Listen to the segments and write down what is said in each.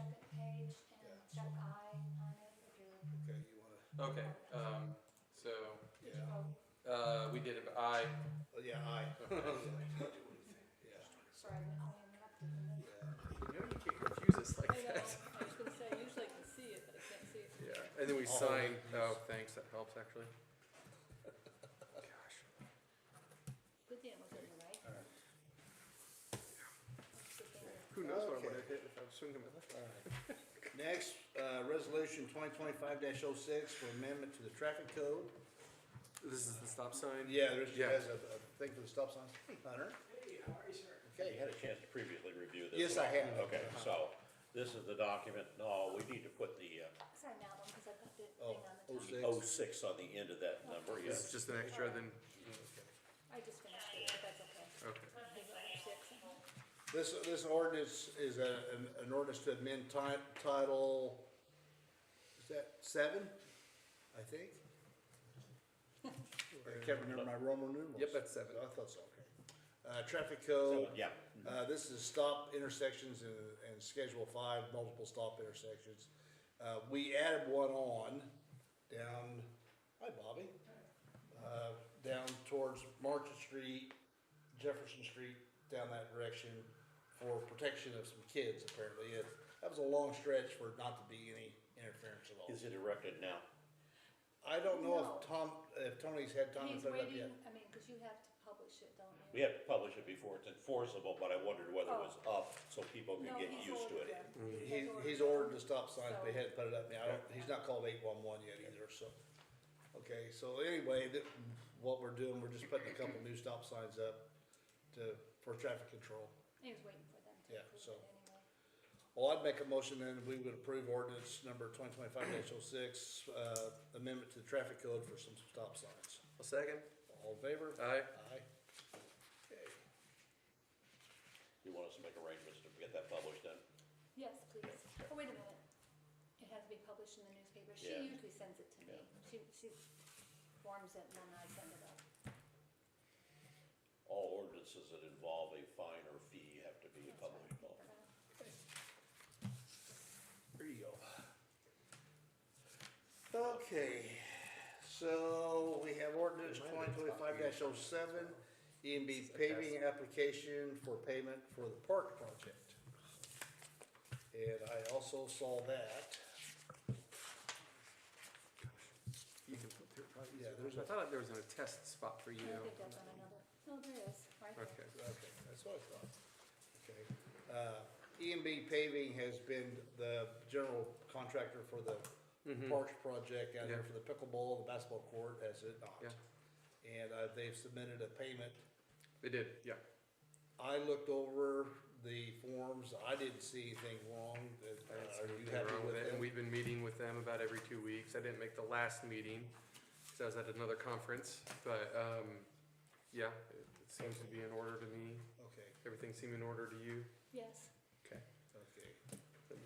second page and Yeah. check I on it if you're. Okay, you wanna, Okay, so, Did you yeah, vote? we did it, I, oh, yeah, aye. Yeah, Sorry, I interrupted you. yeah. you know, you can't confuse us like I know, that. I was gonna say, usually I can see it, but I can't see it. Yeah, and then we I'll sign, hold it. thanks, that helps actually. Gosh. Good thing it was in the right. All right. That's a good thing. Who knows what I Okay. would have hit if I was swinging my left. All right. Next, resolution 2025-06 for amendment to the traffic code. This is the stop sign? Yeah, there's, Yeah. has a thing for the stop signs. Hey, Hunter. Hey, how are you, sir? Okay. You had a chance to previously review this? Yes, I have. Okay, so this is the document. No, we need to put the Sign that one, cause I got the Oh, thing on the 06. top. 06 on the end of that number, This is yes. just an extra, then, I just finished it, but that's okay. okay. I think it was 6. This ordinance is an ordinance to amend title, is that 7, I think? I can't remember my Roman numerals. Yep, that's 7. I thought so, okay. Traffic code, So, yeah, this is stop intersections and Schedule 5, multiple stop intersections. We added one on down, hi Bobby, down towards Market Street, Jefferson Street, down that direction for protection of some kids apparently. That was a long stretch for not to be any interference at all. is it erected now? I don't know No. if Tony's had time to He's put it up yet. waiting, I mean, cause you have to publish it, don't you? We have to publish it before it's enforceable, but I wondered whether it was up so people could No, get he's used to ordered it. them. He He, has he's them. ordered the stop signs, but he So- hadn't put it up now. He's not called 811 yet either, so. Okay, so anyway, what we're doing, we're just putting a couple new stop signs up for traffic control. He was waiting for them to Yeah, approve so- it anyway. Well, I'd make a motion then, we would approve ordinance number 2025-06, amendment to the traffic code for some stop signs. A second? All in favor? Aye. Aye. Okay. You want us to make arrangements to get that published then? Yes, please. Oh, wait a minute. It has to be published in the newspaper. She Yeah. usually sends it to me. She forms it and then I send it up. All ordinances that involve a fine or fee have to be That's right. published. There you go. Okay, so we have ordinance 2025-07, E&B paving application for payment for the park project. And I also saw that. You can put through probably. Yeah, there's I a- thought there was a test spot for you. I think that's on another. No, there is, right there. Okay. Okay, that's what I thought. Okay. E&B paving has been the general contractor for the parks project out here Yeah. for the pickleball, the basketball court, has it not? Yeah. And they've submitted a payment. They did, yeah. I looked over the forms, I didn't see anything wrong. I didn't see Are you anything happy wrong with it, it? and we've been meeting with them about every 2 weeks. I didn't make the last meeting, because I was at another conference, but, yeah, it seems to be in order to me. Okay, Everything seem in order to you? Yes. Okay. okay. Then,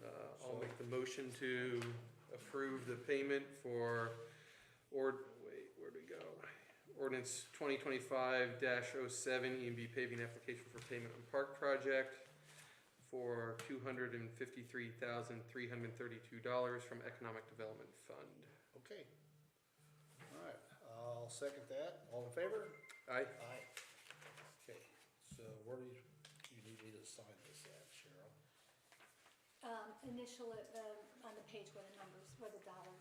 I'll make the motion to approve the payment for, wait, where'd we go? Ordinance 2025-07, E&B paving application for payment on park project for $253,332 from Economic Development Fund. Okay. All right, I'll second that. All in favor? Aye. Aye. Okay, so where do you need me to sign this at, Cheryl? Initial it, on the page where the numbers, where the dollars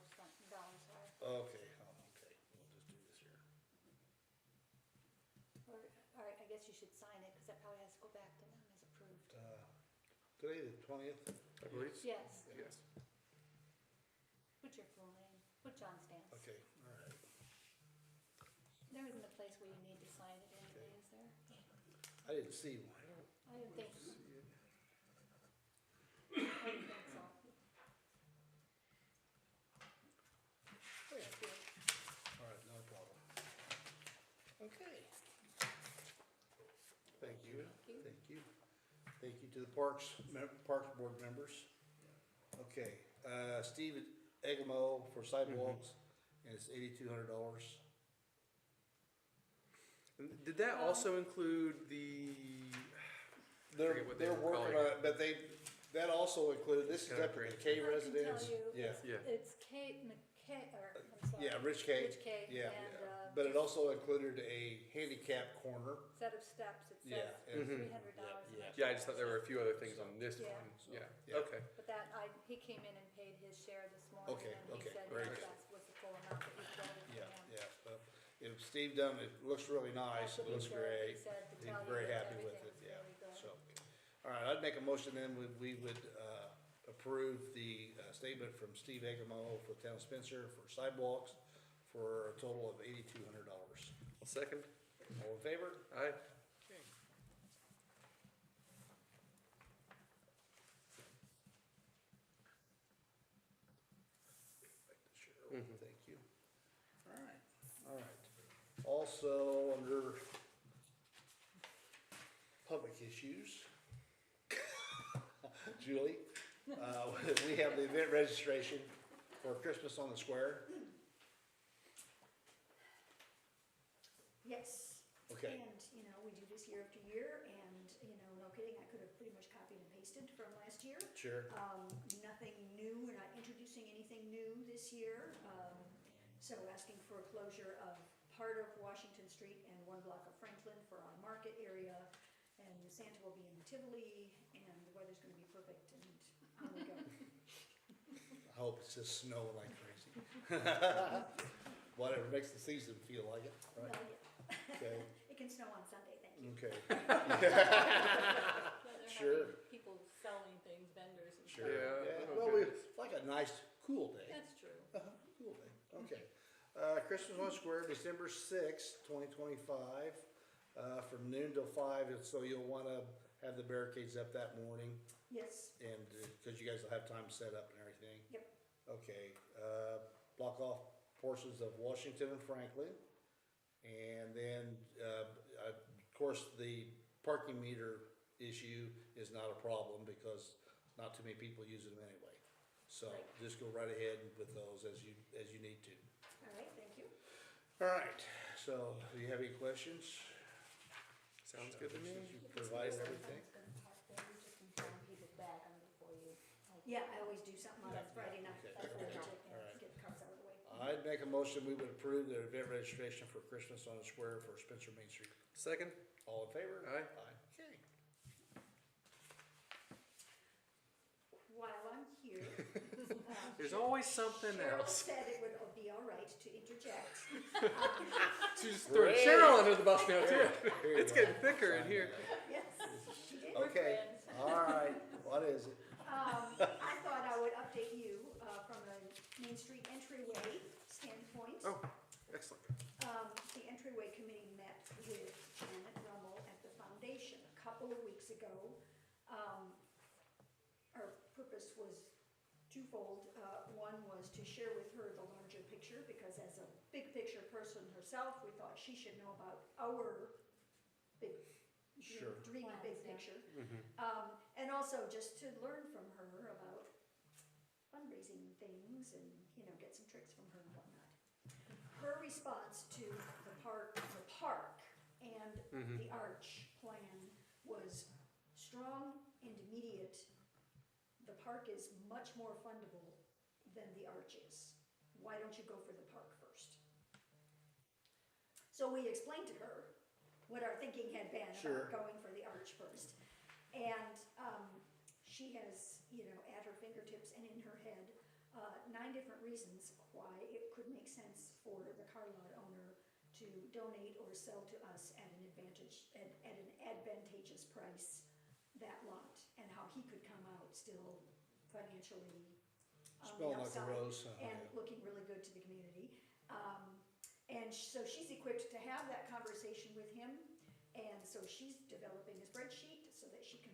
are. Okay, okay, we'll just do this here. Or I guess you should sign it, cause that probably has to go back to them as approved. Today, the 20th? I believe? Yes, Yes. put your full name, put John Stance. Okay, all right. There isn't a place where you need to sign it anyway, is there? I didn't see one. I didn't think, See it. I didn't think so. Thank you. All right, no problem. Okay. Thank you, Thank you. thank you. Thank you to the Parks Board members. Okay, Steve Egamo for sidewalks, and it's $8,200. And did that also include the, They're, Forget what they they're were working calling on it, but That also included, this is Kinda up at the great. K I can tell residence. you, Yeah, Yeah. it's Kate McKay, or, I'm sorry. yeah, Rich K. Rich K, Yeah, and, but it also included a handicap corner. set of steps, it Yeah, says and- $300. Yeah, Yeah, I just thought there were a few other things on this Yeah. one. Yeah, Yeah. okay. But that, he came in and paid his share this morning, Okay, and he okay, said very that good. that was the full amount that he quoted for Yeah, him. yeah. If Steve done, it looks really nice, That's it what he looks said. great. He said to He's tell you very that happy with everything it, was yeah, really good. so. All right, I'd make a motion then, we would, approve the, statement from Steve Egamo for the town of Spencer for sidewalks for a total of $8,200. I'll second. All in favor? Aye. Cheryl, thank you. All right, all right. Also, under public issues, Julie, we have the event registration for Christmas on the Square. Yes. Okay. And, we do this year after year, and, no kidding, I could have pretty much copied and pasted from last year. Sure. Nothing new, we're not introducing anything new this year. So asking for a closure of part of Washington Street and one block of Franklin for our market area. And Santa will be in Tivoli, and the weather's gonna be perfect, and on we go. I hope it's just snowing like crazy. Whatever makes the season feel like it, right? Well, yeah. Okay, It can snow on Sunday, thank you. okay, Yeah, they're Sure. having people selling things, vendors and sure. stuff. Yeah, Yeah, oh, well, we, goodness. it's like a nice, cool day. That's true. Cool day, okay. Christmas on Square, December 6th, 2025, from noon till 5, and so you'll wanna have the barricades up that morning, Yes, and, cause you guys will have time set up and everything. Yep. Okay, block off portions of Washington and Franklin, and then, of course, the parking meter issue is not a problem, because not too many people use them anyway. So, Right. just go right ahead with those as you need to. all right, thank you. All right, so, do you have any questions? Sounds good to me. You provided everything? Yeah, I always do something on a Friday night, Okay. before the budget, All right. and get the cars out of the way. I'd make a motion, we would approve the event registration for Christmas on the Square for Spencer Main Street. Second? All in favor? Aye. Okay. While I'm here. There's always something Cheryl else. said it would be all right to interject. She's throwing Great. Cheryl under the bus now too. Here you It's go. getting thicker in here. Yes, she did. Okay, all right, what is it? I thought I would update you, from a Main Street entryway standpoint. Oh, excellent. The entryway committee met with Janet Rummel at the foundation a couple of weeks ago. Our purpose was twofold. One was to share with her the larger picture, because as a big picture person herself, we thought she should know about our big, Sure. dreamy big Plans, yeah. picture. Mm-hmm. And also just to learn from her about fundraising things and, get some tricks from her and whatnot. Her response to the park and Mhm. the arch plan was strong and immediate. The park is much more fundable than the arch is. Why don't you go for the park first? So we explained to her what our thinking had been Sure. about going for the arch first. And she has, at her fingertips and in her head, 9 different reasons why it could make sense for the car lot owner to donate or sell to us at an advantageous price that lot, and how he could come out still financially on the Smelling like a upside rose. and looking really good to the community. And so she's equipped to have that conversation with him, and so she's developing a spreadsheet so that she can,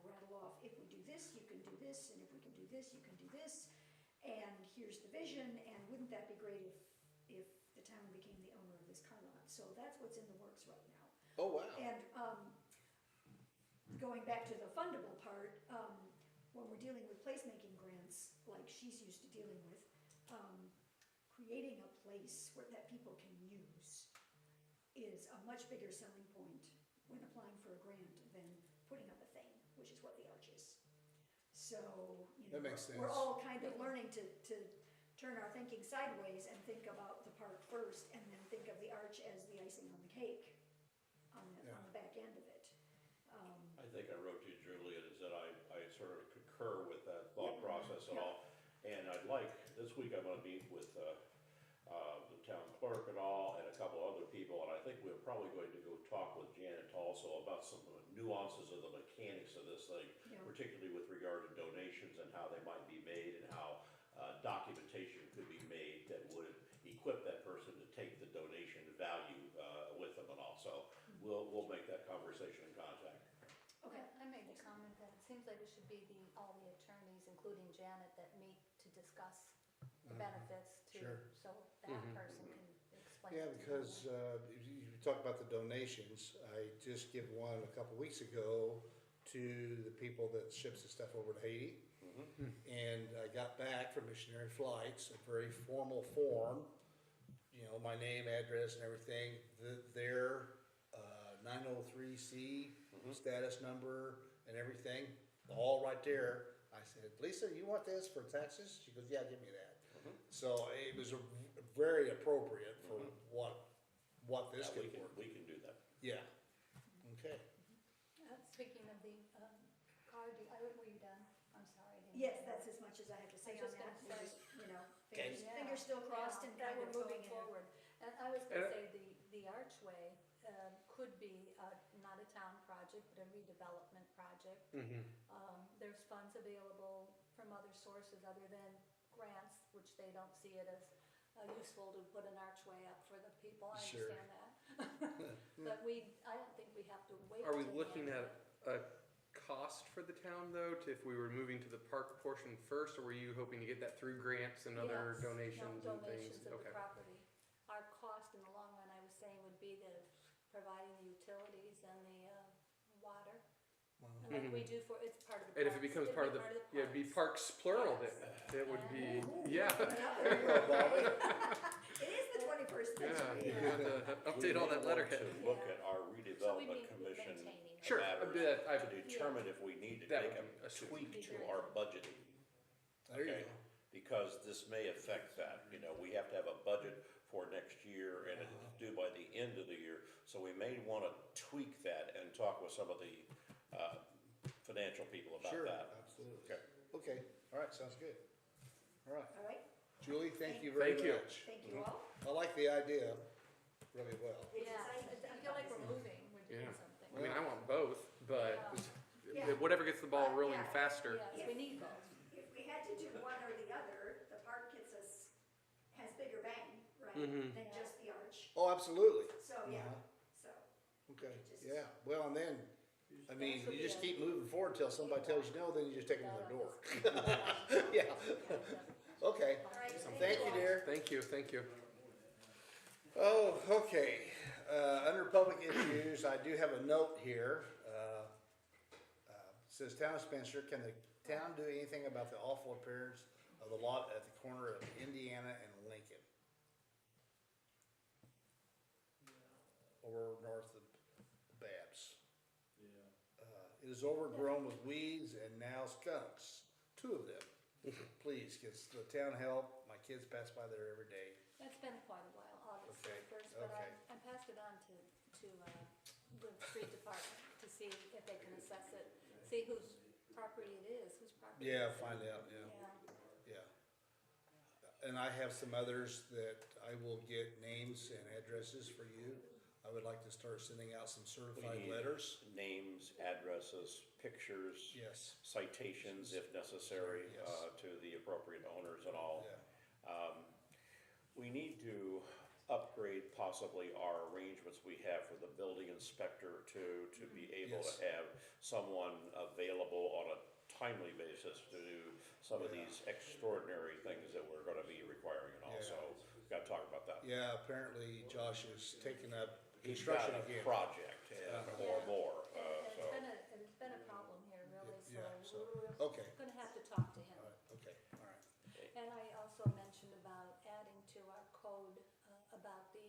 rattle off, if we do this, you can do this, and if we can do this, you can do this, and here's the vision, and wouldn't that be great if the town became the owner of this car lot? So that's what's in the works right now. Oh, wow. And going back to the fundable part, when we're dealing with placemaking grants, like she's used to dealing with, creating a place that people can use is a much bigger selling point when applying for a grant than putting up a thing, which is what the arch is. So, you know, That makes we're sense. all kind of learning to turn our thinking sideways and think about the park first, and then think of the arch as the icing on the cake, on the back end of it. I think I wrote to you, Julia, is that I sort of concur with that thought process and all. And I'd like, this week I'm gonna meet with, the town clerk and all, and a couple other people, and I think we're probably going to go talk with Janet also about some of the nuances of the mechanics of this thing, Yeah. particularly with regard to donations and how they might be made, and how, documentation could be made that would equip that person to take the donation value, with them and all. So we'll make that conversation and contact. Okay. I made the comment that it seems like it should be all the attorneys, including Janet, that meet to discuss the benefits to, Sure. so that person can explain. Yeah, it to because them. you talk about the donations. I just give one a couple weeks ago to the people that ships the stuff over to Haiti. And I got back from Missionary Flights, a very formal form, you know, my name, address and everything, their 903C status number and everything, all right there. I said, Lisa, you want this for taxes? She goes, yeah, give me that. So it was very appropriate for what this Yeah, could work. we can do that. Yeah, okay. Speaking of the card, were you done? I'm sorry. I didn't Yes, hear that's that. as much as I have to I say was on just that. gonna We're say- just, you know, Okay. fingers still crossed and Yeah, kind of we're moving going in. forward. And I was gonna And- say the archway could be not a town project, but a redevelopment project. There's funds available from other sources other than grants, which they don't see it as useful to put an archway up for the people. I Sure. understand that. But I don't think we have to wait. Are we till the looking end at of it. a cost for the town though, to if we were moving to the park portion first, or were you hoping to get that through grants and other Yes, no, donations and things? Donations of the Okay. property. Our cost in the long run, I was saying, would be the providing the utilities and the water. And like we do for, it's part of the parks. And if it becomes It'd part be of the, yeah, it'd be parks plural then, it would be, Ooh, yeah, There you go, Bobby. It is the 21st yeah, century. you have to update all that We may want letterhead. to look at our So we redevelopment need commission maintaining it. Sure, matters I- to determine if we need to That take would a be assumed. tweak Be to very our helpful. budgeting. There you Okay. go. Because this may affect that, you know, we have to have a budget for next year and it's due by the end of the year. So we may wanna tweak that and talk with some of the, financial people about Sure, that. absolutely. Okay. Okay, all right, sounds good. All right, All right, Julie, thank you very Thank you. much. thank you all. I like the idea really well. It's Yeah, exciting. I feel like we're moving, we're doing Yeah. something. I mean, I want both, but Yeah. whatever gets the ball But, rolling yeah. faster. Yes, we need both. If we had to do one or the other, the park has bigger bang, right, Mhm. than just the arch. Oh, absolutely. So, yeah, Uh-huh. so, Okay, Just- yeah, well, and then, I mean, That's what you just we keep moving forward till somebody tells you no, then you just take them to the door. Yeah. Yeah, okay, all right. thank you, all. dear. Thank you, thank you. Oh, okay, under public issues, I do have a note here. Says Town of Spencer, can the town do anything about the awful appearance of the lot at the corner of Indiana and Lincoln? Or north of Babs. It is overgrown with weeds and now skunks, 2 of them. Please, can the town help? My kids pass by there every day. It's been quite a while, August Okay, 31st, but okay. I passed it on to the street department to see if they can assess it, see whose property it is, whose property. Yeah, it is. find out, yeah. Yeah. Yeah. And I have some others that I will get names and addresses for you. I would like to start sending out some certified need- letters. Names, addresses, pictures, Yes, citations if necessary, Yes. to the appropriate owners and all. yeah, We need to upgrade possibly our arrangements we have for the building inspector to be able Yes. to have someone available on a timely basis to do some of Yeah. these extraordinary things that we're gonna be requiring and all, Yeah. so we've gotta talk about that. yeah, apparently Josh is taking up He's construction got a again. project Uh-huh. or more, And so. it's been a problem here, really, Yeah, so so- we're Okay, gonna have to talk to him. all right, okay, all right. And I also mentioned about adding to our code about the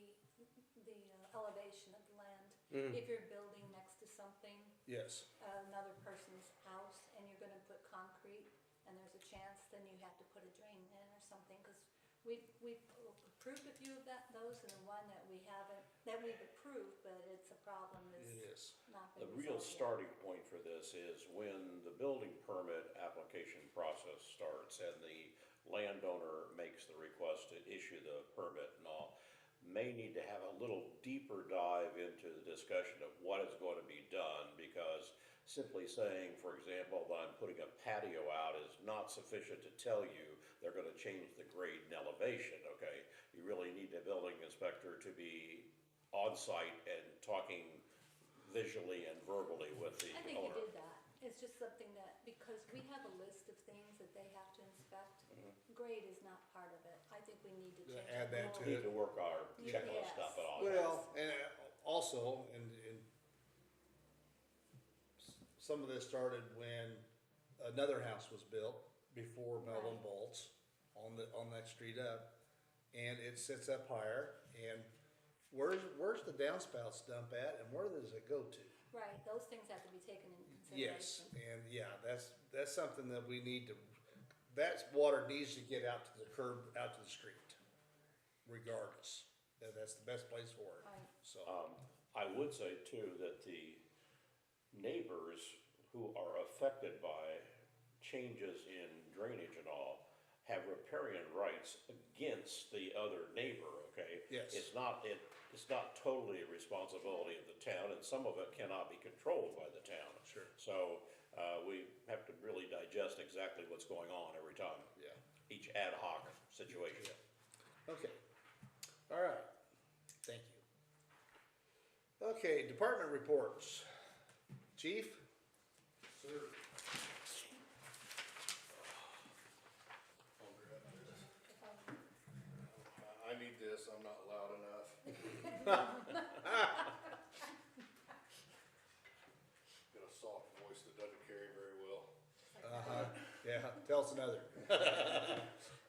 elevation of the land. If you're building next to something, Yes, another person's house, and you're gonna put concrete, and there's a chance, then you have to put a drain in or something, cause we've approved a few of those, and the one that we haven't, that we've approved, but it's a problem It is is. not The been real resolved yet. starting point for this is when the building permit application process starts and the landowner makes the request to issue the permit and all, may need to have a little deeper dive into the discussion of what is going to be done, because simply saying, for example, that I'm putting a patio out is not sufficient to tell you they're gonna change the grade and elevation, okay? You really need a building inspector to be on site and talking visually and verbally with the I think you owner. did that. It's just something that, because we have a list of things that they have to inspect, grade is not part of it. I think we need to Yeah, change. add that the to Need rule. to work our checklist Yes. stuff and all. Well, and also, and some of this started when another house was built before Melvin Right. Bolts on that street up, and it sits up higher, and where's the downspouts dump at, and where does it go to? Right, those things have to be taken into Yes, consideration. and yeah, that's something that we need to, that water needs to get out to the curb, out to the street, regardless. That's the best place for it, Right. so. I would say too, that the neighbors who are affected by changes in drainage and all have riparian rights against the other neighbor, okay? Yes. It's not totally a responsibility of the town, and some of it cannot be controlled by the town. Sure. So, we have to really digest exactly what's going on every time, Yeah, each ad hoc situation. okay, all right, thank you. Okay, department reports. Chief? Sir. I need this, I'm not loud enough. Got a soft voice that doesn't carry very well. Uh-huh, yeah, tell us another.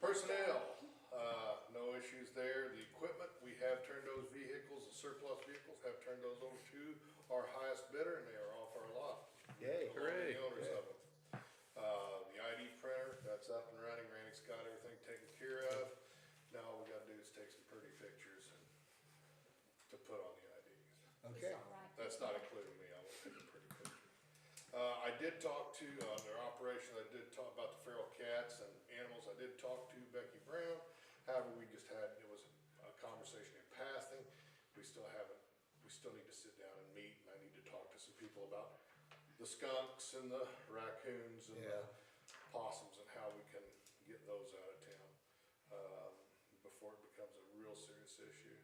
Personnel, no issues there. The equipment, we have turned those vehicles, the surplus vehicles, have turned those over to our highest bidder, and they are off our lot. Yay. Along with the owners of them. The ID printer, that's up and running, Randy's got everything taken care of. Now all we gotta do is take some pretty pictures and to put on the IDs. Okay, It's all right. That's not including me, I will take a pretty picture. I did talk to, their operation, I did talk about the feral cats and animals, I did talk to Becky Brown. However, we just had, it was a conversation in passing, we still need to sit down and meet, and I need to talk to some people about the skunks and the raccoons and the Yeah. possums and how we can get those out of town, before it becomes a real serious issue.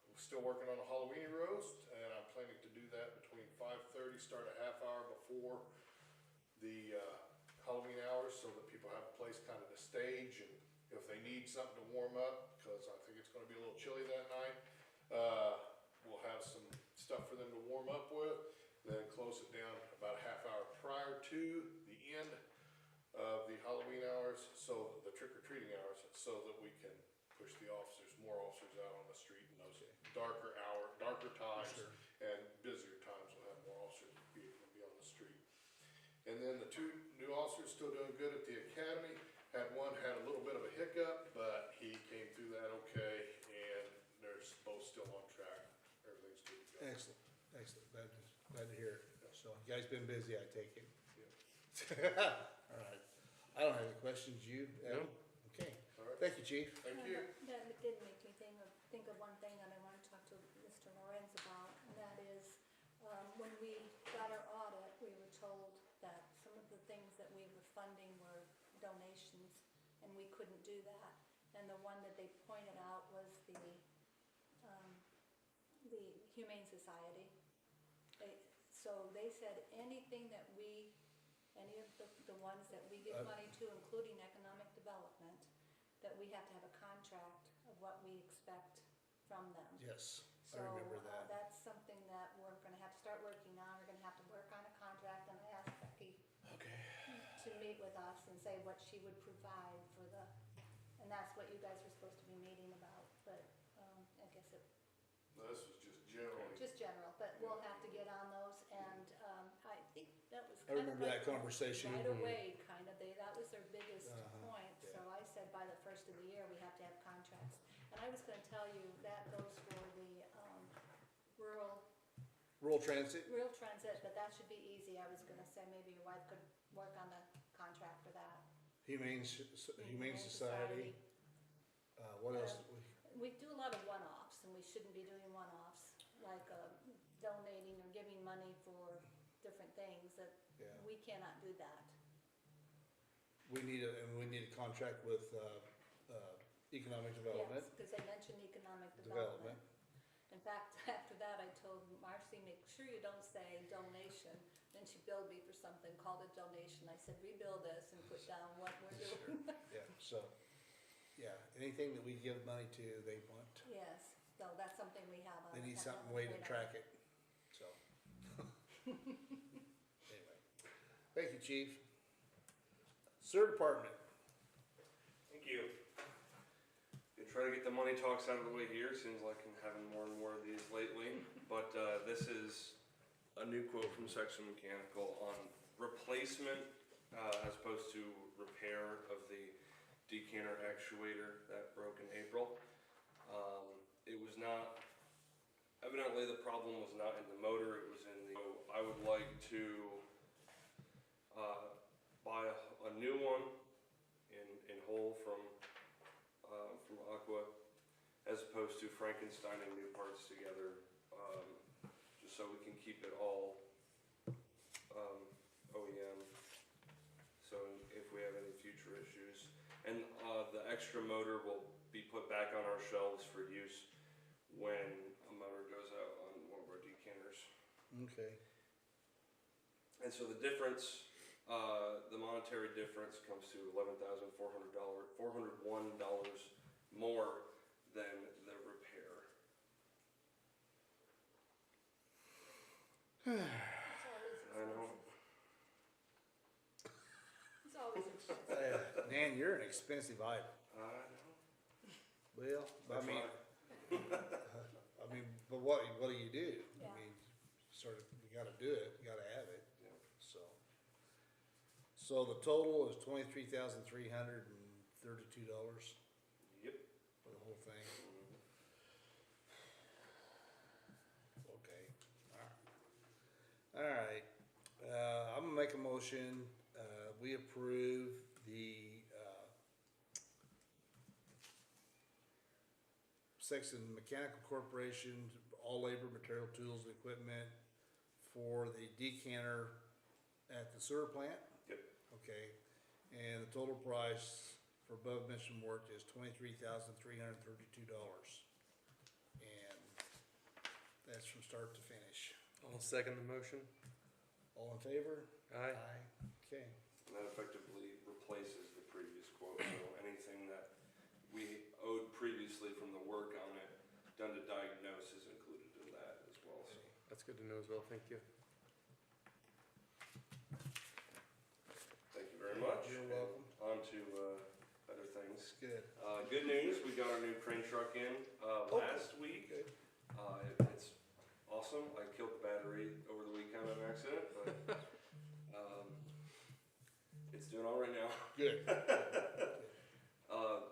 We're still working on a Halloween roast, and I'm planning to do that between 5:30, start a half hour before the, Halloween hours, so that people have a place kind of to stage, and if they need something to warm up, cause I think it's gonna be a little chilly that night, we'll have some stuff for them to warm up with, then close it down about a half hour prior to the end of the Halloween hours, so the trick-or-treating hours, so that we can push the officers, more officers out on the street in those darker times Sure. and busier times, we'll have more officers be on the street. And then the two new officers still doing good at the academy, one had a little bit of a hiccup, but he came through that okay, and they're both still on track, everything's good to go. excellent, glad to hear it. So, you guys been busy, I take it. Yeah. All right, I don't have any questions, you? Evan? Okay, All right, thank you, chief. thank you. That did make me think of one thing that I want to talk to Mr. Lorenz about, and that is, when we got our audit, we were told that some of the things that we were funding were donations, and we couldn't do that. And the one that they pointed out was the Humane Society. So they said anything that any of the ones that we give money to, including economic development, that we have to have a contract of what we expect from them. Yes, So, I remember that. that's something that we're gonna have to start working on, we're gonna have to work on a contract, and I asked Becky to meet with us and say what she would provide for and that's what you guys were supposed to be meeting about, but, I guess it, No, this was just generally. just general, but we'll have to get on those, and, I think that was I remember that conversation. Right away, kind of, that was their biggest Uh-huh, point, so yeah. I said by the first of the year, we have to have contracts. And I was gonna tell you, that goes for the, Rural transit, rural transit, but that should be easy, I was gonna say maybe your wife could work on the contract for that. Humane Society, what else? We do a lot of one-offs, and we shouldn't be doing one-offs, like, donating or giving money for different things, that Yeah. we cannot do that. We need a contract with, economic development. Yes, because they mentioned economic Development. development. In fact, after that, I told Marcy, make sure you don't say donation. Then she billed me for something, called it donation. I said, rebill this and put down what we're doing. Yeah, so, yeah, anything that we give money to, they want. Yes, so that's something we have on. They need have something on way the to radar. track it, so. Anyway, thank you, chief. Sewer department, Thank you. Gonna try to get the money talks out of the way here, seems like I'm having more and more of these lately, but, this is a new quote from Section Mechanical on replacement, as opposed to repair of the decanter actuator that broke in April. It was not, evidently the problem was not in the motor, it was in the, so I would like to, buy a new one in whole from Aqua, as opposed to Frankensteining new parts together, just so we can keep it all, OEM. So if we have any future issues, and, the extra motor will be put back on our shelves for use when a motor goes out on one of our decanters. okay, And so the difference, the monetary difference comes to $11,401 more than the repair. It's always I know. expensive. It's always expensive. Dan, you're an expensive item. I know. Well, I That's mean, fine. but what do you do? I Yeah. mean, sort of, you gotta do it, you gotta have it, Yeah. so. So the total is $23,332 Yep. for the whole thing, okay, alright. I'm gonna make a motion, we approve the, Section Mechanical Corporation, all labor, material, tools, and equipment for the decanter at the sewer plant. Yep. Okay, and the total price for above mentioned work is $23,332. And that's from start to finish. I'll second the motion. All in favor? Aye. Okay, And that effectively replaces the previous quote, so anything that we owed previously from the work on it, done to diagnose, is included in that as well, so. That's good to know as well, thank you. Thank you very much. You're welcome. On to, other things. it's good. Good news, we got our new crane truck in, last week. Good. It's awesome, I killed the battery over the weekend on accident, but, it's doing all right now. Good.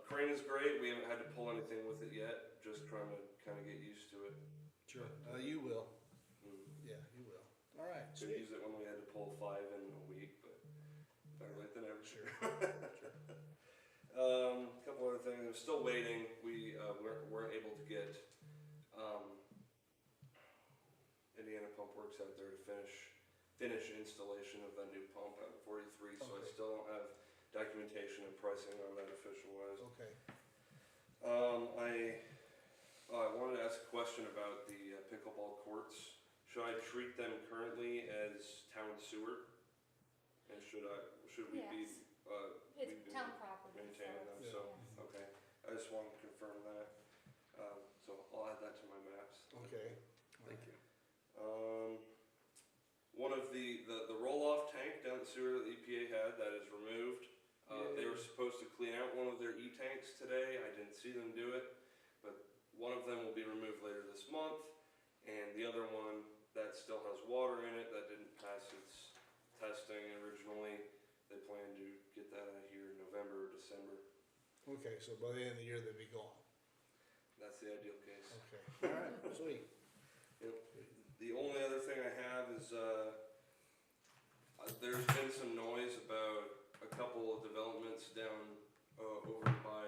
Crane is great, we haven't had to pull anything with it yet, just trying to kinda get used to it. Sure. You will. Mm. Yeah, you will. All right, Could sweet. use it when we had to pull 5 in a week, but better late than never. Sure. Couple other things, I'm still waiting, we, weren't able to get, Indiana Pump Works out there to finish installation of that new pump at 43, so I Okay. still don't have documentation and pricing on that official wise. Okay. I wanted to ask a question about the pickleball courts. Should I treat them currently as town sewer? And should we be, Yes. we It's be town property, maintaining them, Yeah. so, yes. okay. I just wanted to confirm that. So I'll add that to my maps. Okay. Thank you. One of the roll-off tank down the sewer that the EPA had, that is removed. They were supposed to clean out one of their E-tanks today, I didn't see them do it, but one of them will be removed later this month, and the other one that still has water in it, that didn't pass its testing, December. Okay, so by the end of the year, they'd be gone. That's the ideal case. Okay, all right, sweet. Yep. The only other thing I have is, there's been some noise about a couple of developments down, over by,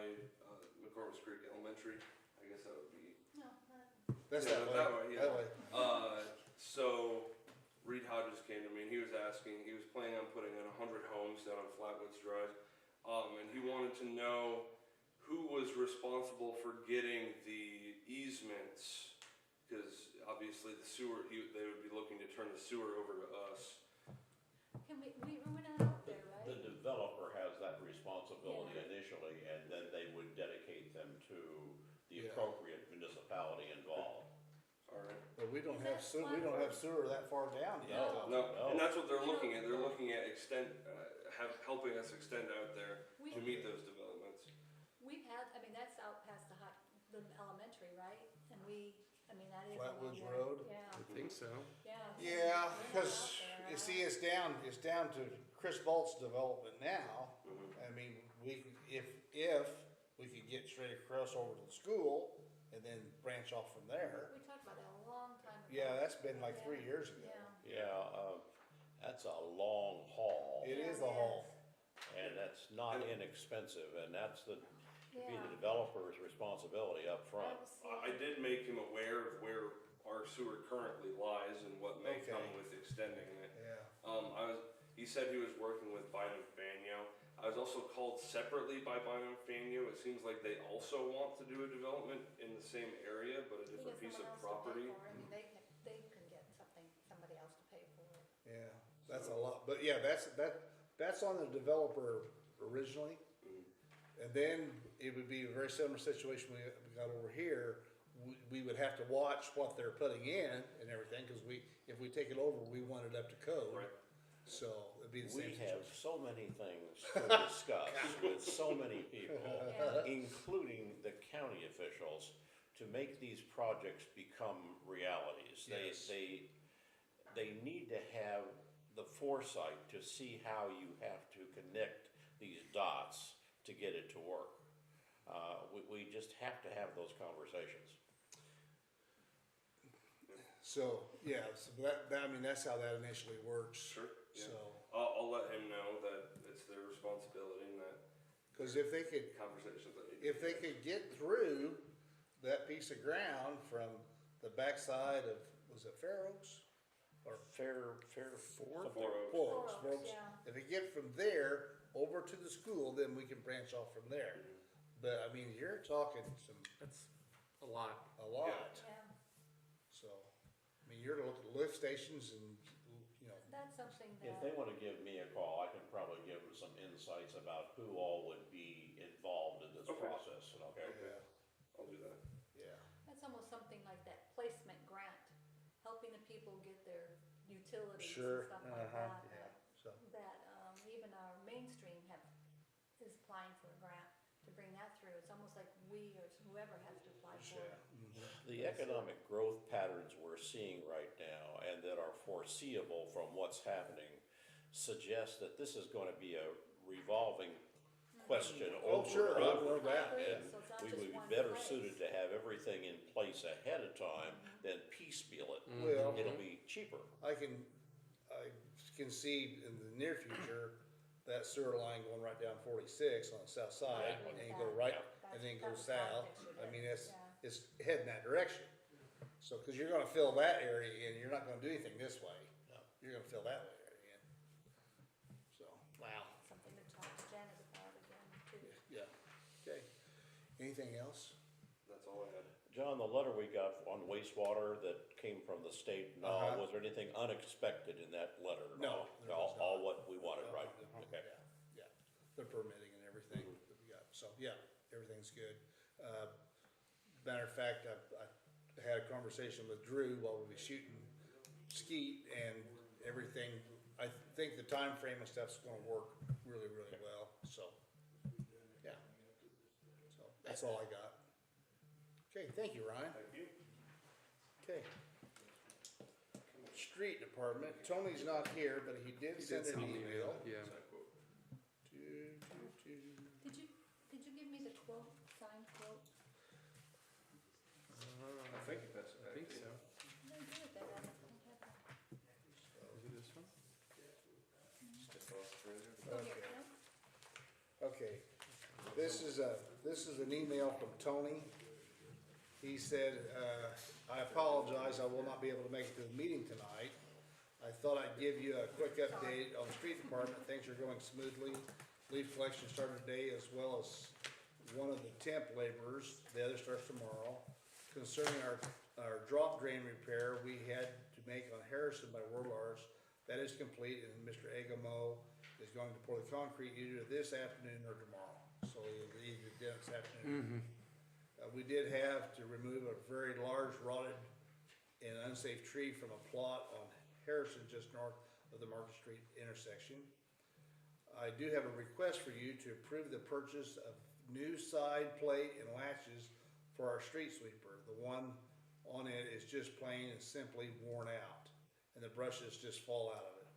McCormick's Creek Elementary. I guess that would be, No, That's Yeah, that way, that way, yeah. that way. so Reed Hodges came to me and he was asking, he was planning on putting in 100 homes down on Flatwoods Drive. And he wanted to know who was responsible for getting the easements, because obviously the sewer, they would be looking to turn the sewer over to us. can we went out there, The right? developer has that responsibility Yeah. initially, and then they would dedicate them to the Yeah. appropriate municipality involved. Alright. But we don't Is have that sewer, we don't have sewer that far down yet. No. No, and that's what they're We looking don't- at. They're looking at helping us extend out there We, to meet those developments. we've had, I mean, that's out past the elementary, right? And I mean, that is. Flatwoods along there. Road? Yeah, I think so. yeah. Yeah, We're not cause out there, you I see, don't- it's down to Chris Balt's development now. Mhm. I mean, if we could get straight across over to the school and then branch off from there. We talked about that a long time ago. Yeah, that's been like Yeah. 3 years ago. Yeah. Yeah, that's a long haul, It is Yeah, a haul. and that's not inexpensive, and that's be Yeah. the developer's responsibility up front. I did make him aware of where our sewer currently lies and what may Okay. come with extending it. Yeah. He said he was working with Bynum Fanyo. I was also called separately by Bynum Fanyo. It seems like they also want to do a development in the same area, but a They different get piece someone of else to pay property. for it. I mean, they can get somebody else to pay for it. Yeah, that's a lot, but yeah, that's on the developer originally. Mhm. And then it would be a very similar situation we got over here. We would have to watch what they're putting in and everything, cause if we take it over, we want it up to code. Right. So it'd be the We same have situation. so many things to discuss with so many people, Yeah. including the county officials, to make these projects become realities. Yes. They need to have the foresight to see how you have to connect these dots to get it to work. We just have to have those conversations. So, yeah, so I mean, that's how that initially works. Sure. Yeah. So, I'll let him know that it's their responsibility and that cause if they could, conversations that need to if be they had. could get through that piece of ground from the backside of, was it Fair Oaks? Or Fair Four Oaks. Four Four Oaks, Oaks, folks. yeah. If they get from there over to the school, then we can branch off from there. But I mean, you're talking That's a lot. a lot, Yeah, so, I mean, you're looking at lift stations and, you know, that's something If that, they wanna give me a call, I can probably give them some insights about who all would be involved in this Okay. process, okay? yeah, I'll do that. yeah. that's almost something like that placement grant, helping the people get their utilities Sure, and stuff like that. yeah, so, That, even our mainstream is applying for a grant to bring that through. It's almost like we or whoever has to apply for yeah. it. The economic growth patterns we're seeing right now and that are foreseeable from what's happening suggest that this is gonna be a revolving question Oh, over sure, and I over. know that, Agree, And so it's not we just would be one better place. suited to have everything in place ahead of time than piecemeal it. Well, It'll be cheaper. I can see in the near future, that sewer line going right down 46 on the south side, agree with and go that. right, That's- and then that go was my south. picture I there, mean, yeah. it's heading that direction. So, cause you're gonna fill that area in, you're not gonna do anything this way. No. You're gonna fill that area in. So, wow, Something to talk to Janet about again too. yeah, okay. Anything else? That's all I had. John, the letter we got on wastewater that came from the state, and all, Uh-huh. was there anything unexpected in that letter at No, all? there was All not. what we wanted, right? Uh-huh. Okay. Yeah, the permitting and everything that we got, so, yeah, everything's good. Matter of fact, I had a conversation with Drew while we were shooting skeet and everything. I think the time frame and stuff's gonna work really, really well, so, yeah. So, that's all I got. Okay, thank you, Ryan. Thank you. Okay. Street Department, Tony's not here, but he did He send did an send me email. yeah. Doo, doo, doo. Did you quote, signed quote? I think that's, I think so. No, good, that I don't have that. Is it this one? Stick off right there. Oh, here, Okay. no? Okay, this is an email from Tony. He said, I apologize, I will not be able to make it to the meeting tonight. I thought I'd give you a quick update on the street department. Things are going smoothly. Leaf collection started today, as well as one of the temp laborers. The other starts tomorrow. Concerning our drop drain repair, we had to make on Harrison by Worlars. That is complete, and Mr. Agamo is going to pour the concrete either this afternoon or tomorrow. So he'll either do it this afternoon. We did have to remove a very large rotted and unsafe tree from a plot on Harrison just north of the Market Street intersection. I do have a request for you to approve the purchase of new side plate and latches for our street sweeper. The one on it is just plain and simply worn out, and the brushes just fall out of it.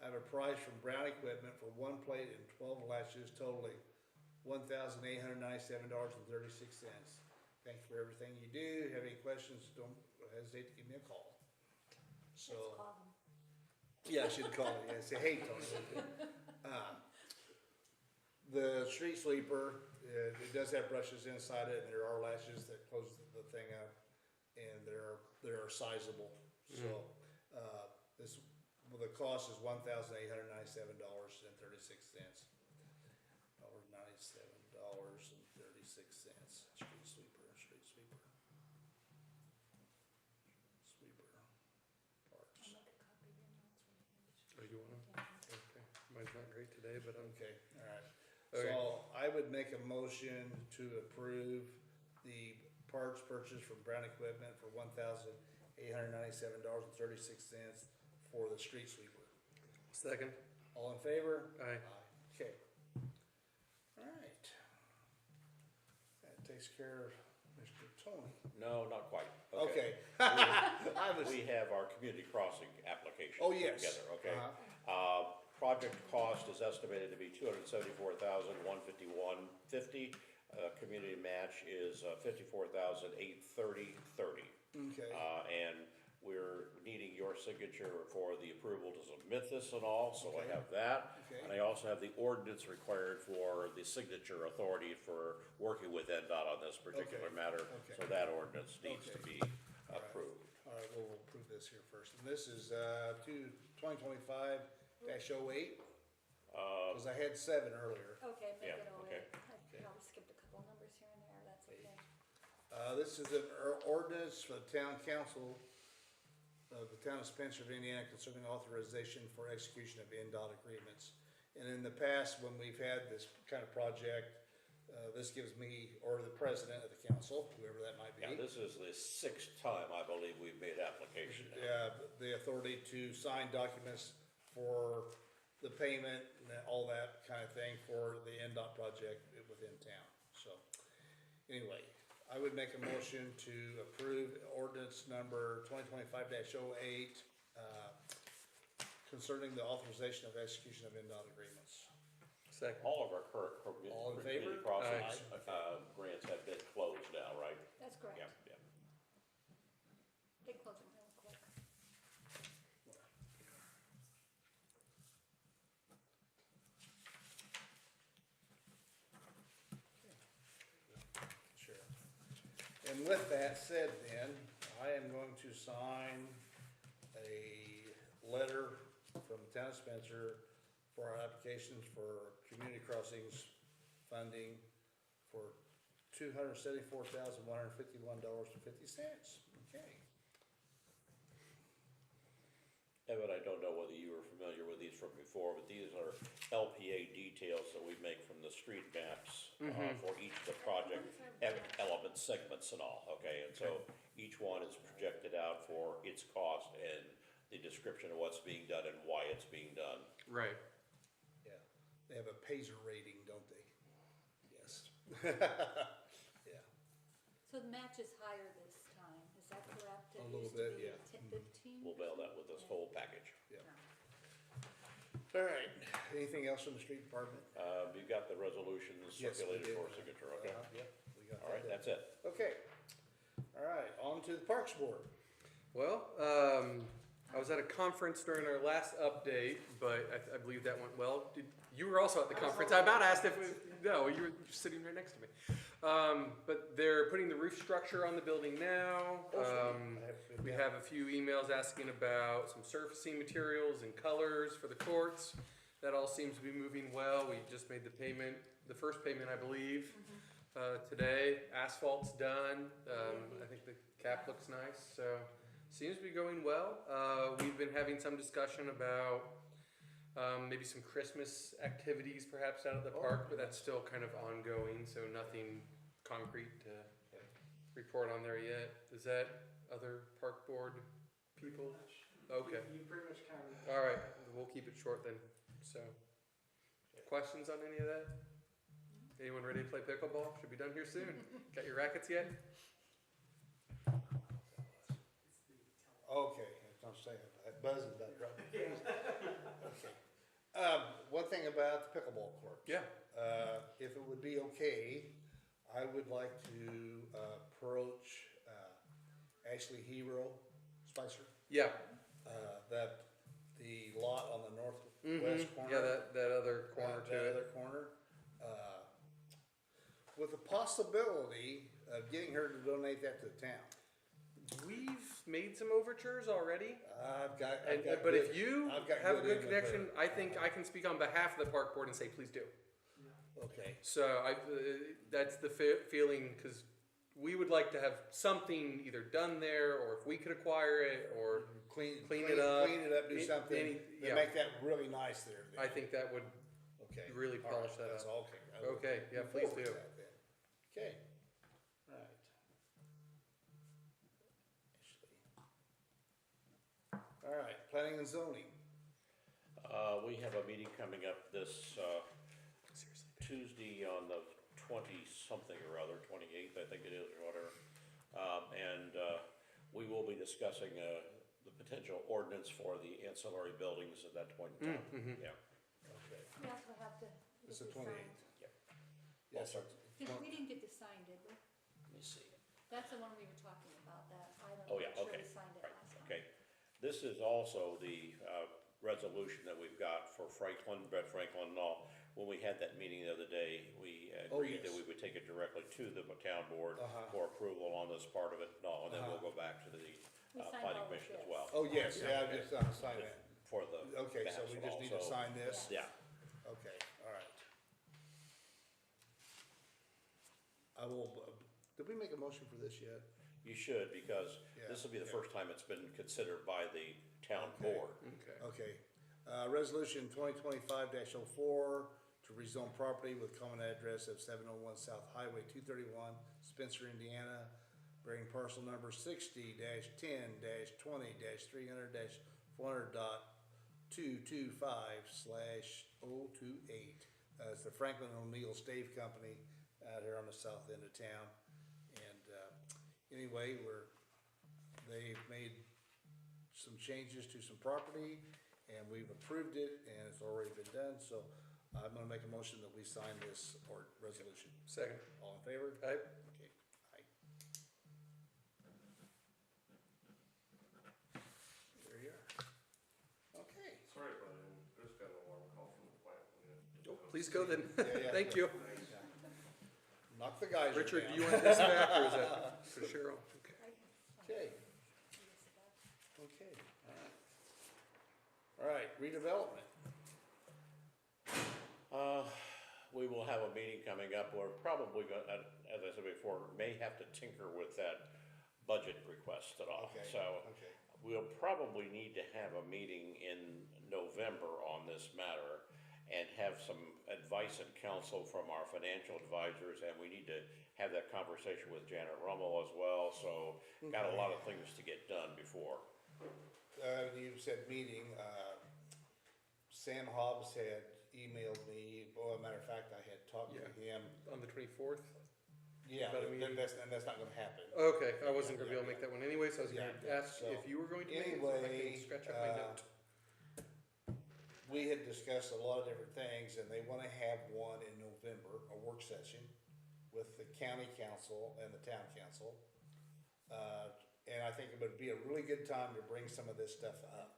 I have a price from Brown Equipment for one plate and 12 latches totaling $1,897.36. Thank you for everything you do. Have any questions, don't hesitate to give me a call. So, Let's call them. yeah, I should call it, yeah, say, hey, Tony. The street sweeper, it does have brushes inside it, and there are latches that close the thing up, and they're sizable. So, the cost is $1,897.36. $97.36. Street sweeper. Parts. I'll make a copy of your notes when you hand it. Oh, you wanna? Okay. Mine's not great today, but I'm. Okay, all right. Okay. So I would make a motion to approve the parts purchase from Brown Equipment for $1,897.36 for the street sweeper. Second. All in favor? Aye. Okay. All right. That takes care of Mr. Tony. No, not quite. Okay. We have our community crossing application. Oh, yes. Together, okay? Uh-huh. Project cost is estimated to be $274,151.50. Community match is $54,830.30. Okay. And we're needing your signature for the approval to submit this and all, so I Okay. have that. Okay. And I also have the ordinance required for the signature authority for working with NDOT on this particular Okay. matter. Okay. So that ordinance needs to Okay. be approved. All right, we'll approve this here first. And this is 2025-08, because I had 7 earlier. Okay, make Yeah, it all okay. right. I probably skipped a couple numbers here and there, that's okay. This is an ordinance for the town council of the town of Spencer, Indiana, concerning authorization for execution of NDOT agreements. And in the past, when we've had this kind of project, this gives me, or the president of the council, whoever that might be. Yeah, this is the 6th time, I believe, we've made application now. The authority to sign documents for the payment and all that kind of thing for the NDOT project within town. So, anyway, I would make a motion to approve ordinance number 2025-08, concerning the authorization of execution of NDOT agreements. Second. All of our current All in community favor? crossings grants have been closed now, right? That's correct. Yeah, yeah. They close them real quick. Sure. And with that said then, I am going to sign a letter from the town of Spencer for our applications for community crossings funding for $274,151.50. Okay. Evan, I don't know whether you were familiar with these from before, but these are LPA details that we make from the street maps for each of the project elements, segments and all, okay? And so each one is projected out for its cost and the description of what's being done and why it's being done. Right. Yeah. They have a Paisley rating, don't they? Yes. Yeah. So the match is higher this time, is that correct? A little bit, yeah. It used to be 15? We'll mail that with this whole package. Yeah. All right. Anything anything else from the street department? You got the resolutions Yes, we circulated did. for signature, okay? Yep, we got that. All right, that's it. Okay, all right, on to the Parks Board. Well, I was at a conference during our last update, but I believe that went well. You were also at the conference. I about asked if, no, you were sitting right next to me. But they're putting the roof structure on the building now. We have a few emails asking about some surfacing materials and colors for the courts. That all seems to be moving well. We just made the payment, the first payment, I believe, today. Asphalt's done. I think the cap looks nice, so seems to be going well. We've been having some discussion about maybe some Christmas activities perhaps out of the park, but that's still kind of ongoing, so nothing concrete to report on there yet. Is that other park board people? Okay. You pretty much covered. All right, we'll keep it short then. So, questions on any of that? Anyone ready to play pickleball? Should be done here soon. Got your rackets yet? Okay, that's what I'm saying, that buzzing about trouble. Okay. One thing about the pickleball court. Yeah. If it would be okay, I would like to approach Ashley Hero Spicer. Yeah. That the lot on the northwest corner. Yeah, that other corner to that it. other corner. With the possibility of getting her to donate that to the town. We've made some overtures already. I've got But good- if you I've got have a good in with connection, her. I think I can speak on behalf of the park board and say, please do. Okay, So that's the feeling, because we would like to have something either done there, or if we could acquire it, or clean Clean it it up. up, do something, yeah. make that really nice there. I think that would Okay. really All right, polish that that's up. all, okay. I look Okay, yeah, please forward do. to that then. Okay, all right. All right, planning and zoning. We have a meeting coming up this, Tuesday on the 20-something or other, 28th, I think it is, or whatever. And we will be discussing the potential ordinance for the ancillary buildings at that point in time. Yeah. Okay, We also have to. it's the get this 28th. Yep. Yes, sir. signed. We didn't get this signed, did we? Let me see. That's the one we were talking about, that item. Oh, yeah, I'm sure okay. we signed it Right, last time. okay. This is also the resolution that we've got for Franklin, Brett Franklin and all. When we had that meeting the other day, we agreed that yes. we would take it directly to the town board Uh-huh. for approval on this part of it and all, and then we'll go back to the We signed planning all of commission as this. well. Oh, yes, yeah, I just signed that. For the. Okay, so maps we and just all, need to so- sign this? Yeah. Yeah, Okay, all right. I will, did we make a motion for this yet? you should, because this will be the Yeah. first time it's been considered by the town Okay. board. Okay. Okay, resolution 2025-04 to rezone property with common address of 701 South Highway 231, Spencer, Indiana, bearing parcel number 60-10-20-300-400.225/028. It's the Franklin O'Neill Stave Company out here on the south end of town. And anyway, they've made some changes to some property, and we've approved it, and it's already been done, so I'm gonna make a motion that we sign this resolution. Second. All in favor? Aye. Okay, aye. There you are. Okay. Sorry, but I just got an alarm call from the plant. Oh, please go then. Yeah. Thank you. Knock the geyser Richard, down. do you want this back, or is that for Cheryl? Okay. Okay, okay, all right, redevelopment. We will have a meeting coming up, we're probably gonna, as I said before, may have to tinker with that budget request at all. Okay, So, okay. we'll probably need to have a meeting in November on this matter and have some advice and counsel from our financial advisors, and we need to have that conversation with Janet Rummel as well, so got a lot of things to get done before. You said meeting, Sam Hobbs had emailed me, well, as a matter of fact, I had talked to Yeah. him. On the 24th? Yeah, About a meeting? that's not gonna happen. Okay, I wasn't gonna be able to make that one anyway, so I was gonna Yeah, ask so if you were going to make it, so I anyway, can scratch up my note. we had discussed a lot of different things, and they wanna have one in November, a work session with the county council and the town council. And I think it would be a really good time to bring some of this stuff up.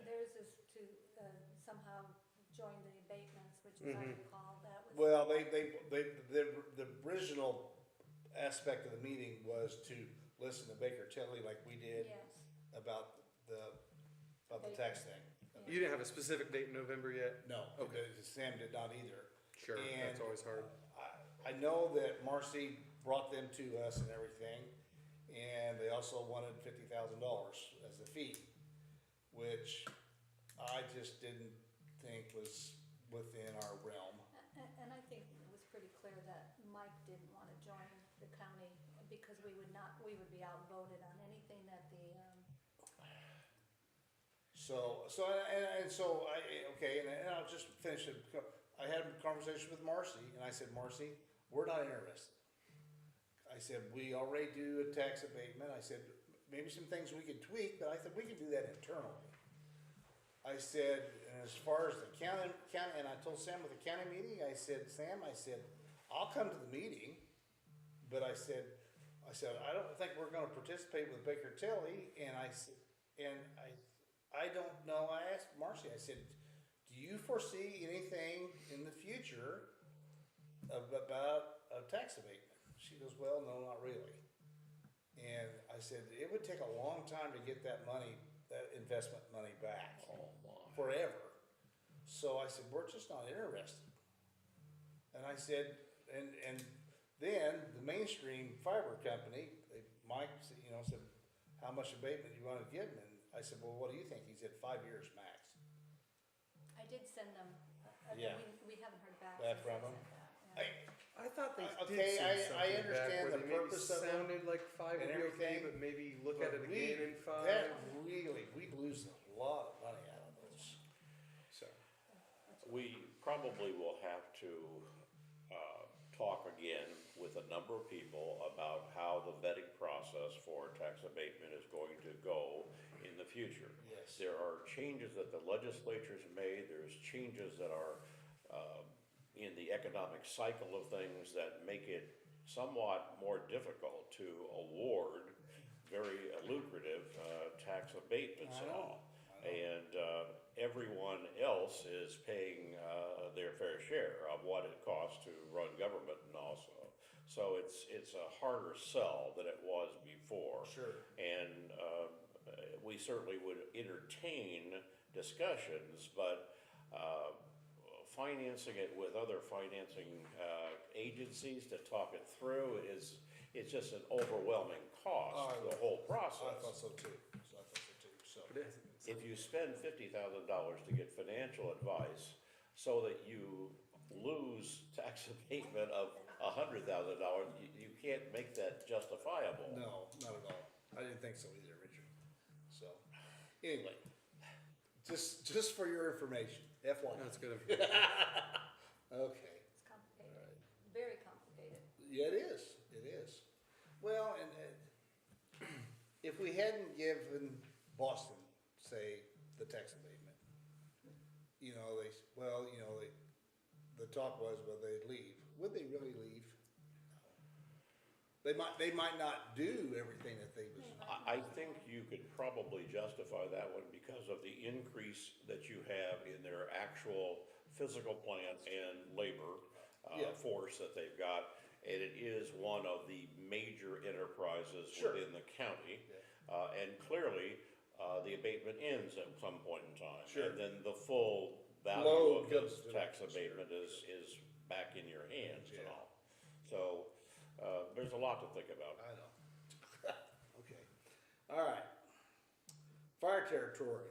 Theirs is to somehow join the abatements, which is, I recall, that was. Well, the original aspect of the meeting was to listen to Baker Tilly like we did Yes, about the tax thing. You didn't have a specific date in November yet? No, Okay. Sam did not either. Sure, And, that's always hard. I know that Marcy brought them to us and everything, and they also wanted $50,000 as a fee, which I just didn't think was within our realm. and I think it was pretty clear that Mike didn't want to join the county because we would be outvoted on anything that the, And I'll just finish it. I had a conversation with Marcy, and I said, Marcy, we're not interested. I said, we already do a tax abatement. I said, maybe some things we could tweak, but I said, we can do that internally. I said, and as far as the county, and I told Sam with the county meeting, I said, Sam, I'll come to the meeting, but I said, I don't think we're gonna participate with Baker Tilly, and I don't know, I asked Marcy, I said, do you foresee anything in the future about a tax abatement? She goes, well, no, not really. And I said, it would take a long time to get that money, that investment money back. Forever. So I said, we're just not interested. And I said, and then the Mainstream Fiber Company, Mike, said, how much abatement you wanna give him? And I said, well, what do you think? He said 5 years max. I did send them, Yeah. we haven't heard back. Back since I from them? sent that, yeah. I thought they Okay, did send I something understand back the where they maybe purpose of them sounded like 5 and would be okay, everything, but maybe look at it But again in 5. That really, we'd lose a lot of money out of those. So, We probably will have to talk again with a number of people about how the vetting process for tax abatement is going to go in the future. Yes. There are changes that the legislature's made, there's changes that are in the economic cycle of things that make it somewhat more difficult to award very lucrative tax abatements and all. And everyone else is paying their fair share of what it costs to run government and also. So it's a harder sell than it was before. Sure. And we certainly would entertain discussions, but financing it with other financing agencies to talk it through it's just an overwhelming cost, the whole process. I thought so too. but it hasn't been If you spend $50,000 to get financial advice so that you lose tax abatement of $100,000, you can't make that justifiable. No, not at all. I didn't think so either, Richard. So, anyway, just for your information, FYI. That's good. Okay. It's complicated, very complicated. Yeah, it is. It is. Well, and if we hadn't given Boston, say, the tax abatement, the talk was, well, they'd leave. Would they really leave? No. They might not do everything that they was. I think you could probably justify that one because of the increase that you have in their actual physical plant and labor Yeah. force that they've got. And it is one of the major enterprises Sure. within the county. And clearly, the abatement ends at some point in time. Sure. And then the full value Load of comes this to tax them. abatement is back in your hands and Yeah. all. So, there's a lot to think about. I know. Okay. All right. Fire territory.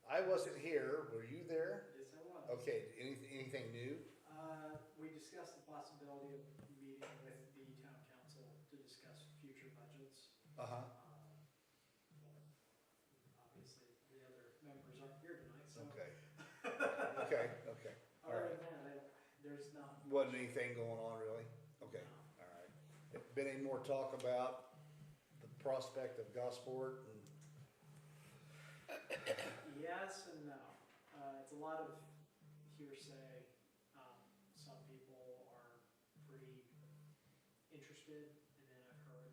I wasn't here. Were you there? Yes, I was. Okay. Anything new? We discussed the possibility of meeting with the town council to discuss future budgets. Uh-huh. Obviously, the other members aren't here tonight, so. Okay. Okay. All Other right. than that, there's not. Wasn't anything going on really? Okay. All right. Been any more talk about the prospect of Gosport and Yes and no. a lot of hearsay. Some people are pretty interested, and then I've heard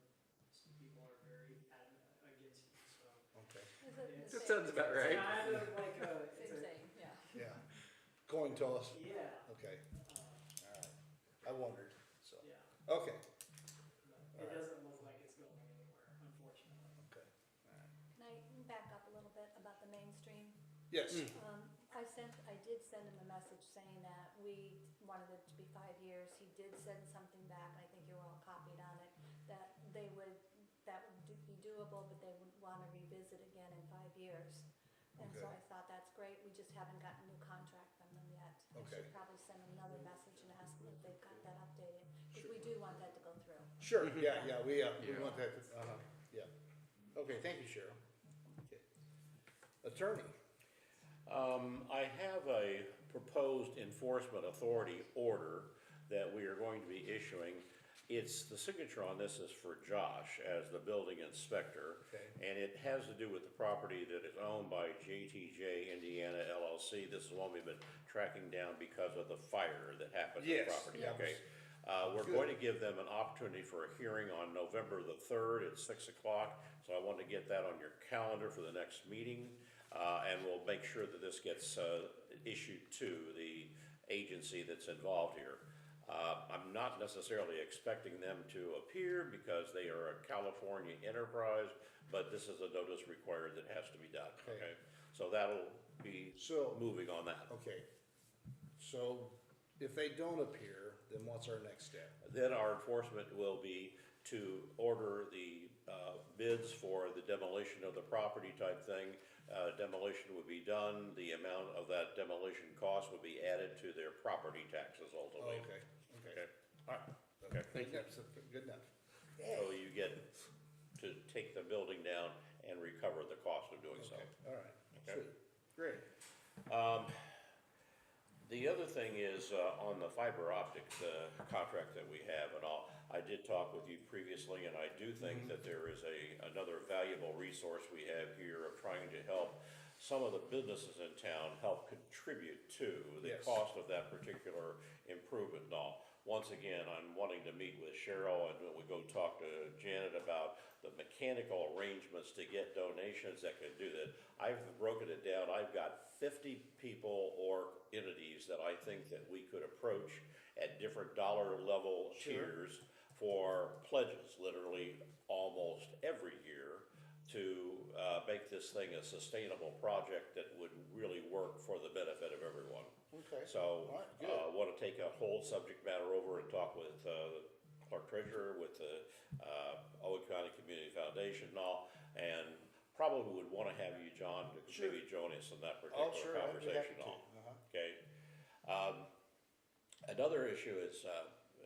some people are very adamant against it, so. Okay, Is it the That same- sounds about right. It's kind of like it's Same a, thing, yeah. yeah. Coin toss, yeah, okay, uh, all right. I wondered, so, yeah. okay, But it doesn't look like it's going anywhere, unfortunately. okay. All right. Can I back up a little bit about the mainstream? Yes, I did send him a message saying that we wanted it to be 5 years. He did send something back, I think you were all copied on it, that that would be doable, but they would wanna revisit again in 5 years. And so Okay. I thought that's great, we just haven't gotten a new contract from them yet. I Okay. should probably send them another message and ask them if they've got that updated, because we do want that to go through. sure, yeah, we Yeah. want that, yeah. Okay, thank you, Cheryl. Okay. Attorney, I have a proposed enforcement authority order that we are going to be issuing. It's, the signature on this is for Josh as the building inspector. Okay. And it has to do with the property that is owned by JTJ Indiana LLC. This is one we've been tracking down because of the fire that happened to the Yes, property, yeah. okay? We're Good. going to give them an opportunity for a hearing on November the 3rd at 6 o'clock. So I want to get that on your calendar for the next meeting. And we'll make sure that this gets issued to the agency that's involved here. I'm not necessarily expecting them to appear because they are a California enterprise, but this is a notice required that has to be done, Okay. okay? So that'll be So- moving on that. okay, so if they don't appear, then what's our next step? Then our enforcement will be to order the bids for the demolition of the property type thing. Demolition would be done, the amount of that demolition cost would be added to their property taxes ultimately. Okay, okay. Okay, all right, okay. Thank you. Good enough. So you get to take the building down and recover the cost of doing so. Okay, all right, Okay. sweet, great. The other thing is, on the fiber optic, contract that we have and all, I did talk with you previously, and I do think that there is another valuable resource we have here of trying to help some of the businesses in town help contribute to the Yes. cost of that particular improvement and all. Once again, I'm wanting to meet with Cheryl and we go talk to Janet about the mechanical arrangements to get donations that can do that. I've broken it down, I've got 50 people or entities that I think that we could approach at different dollar level tiers for pledges, literally almost every year, to make this thing a sustainable project that would really work for the benefit of everyone. Okay. So, All right, good. want to take a whole subject matter over and talk with clerk treasurer, with the Owen County Community Foundation and all, and probably would want to have you, John, to Sure. maybe join us in that Oh, particular sure, I'd be conversation happy and to. all. Uh-huh. Okay. Another issue is,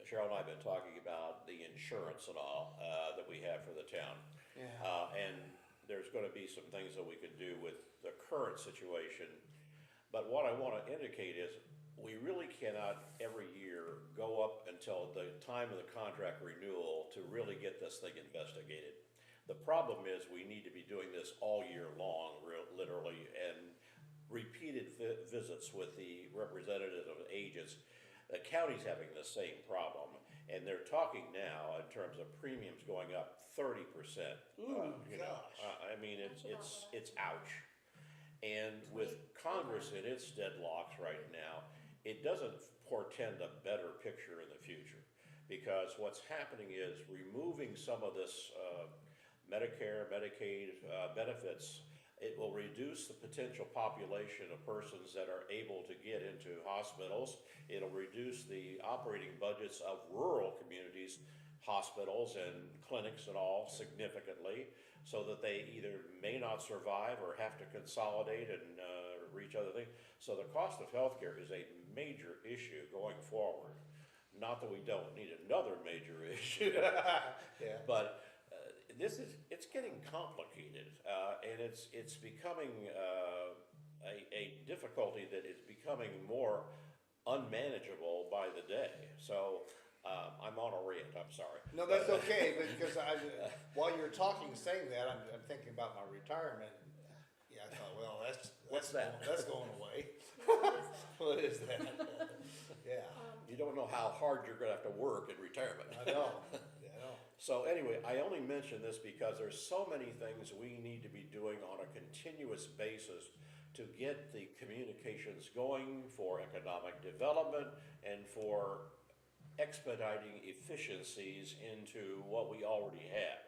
Cheryl and I have been talking about the insurance and all that we have for the town. Yeah. And there's gonna be some things that we can do with the current situation. But what I wanna indicate is, we really cannot every year go up until the time of the contract renewal to really get this thing investigated. The problem is, we need to be doing this all year long, literally, and repeated visits with the representatives of agents. The county's having the same problem, and they're talking now in terms of premiums going up 30%. Ooh, You know, gosh. I mean, it's ouch. And with Congress in its deadlocks right now, it doesn't portend a better picture in the future. Because what's happening is removing some of this Medicare, Medicaid benefits, it will reduce the potential population of persons that are able to get into hospitals. It'll reduce the operating budgets of rural communities, hospitals and clinics and all significantly, so that they either may not survive or have to consolidate and reach other things. So the cost of healthcare is a major issue going forward. Not that we don't need another major issue, Yeah. but it's getting complicated, and it's becoming a difficulty that is becoming more unmanageable by the day. So I'm on a rant, I'm sorry. No, that's okay, because while you're talking, saying that, I'm thinking about my retirement. Yeah, I thought, well, What's that? That's going away. Yeah, What is that? What is that? Yeah, You don't know how hard you're gonna have to work in retirement. I know, I know. So anyway, I only mention this because there's so many things we need to be doing on a continuous basis to get the communications going for economic development and for expediting efficiencies into what we already had.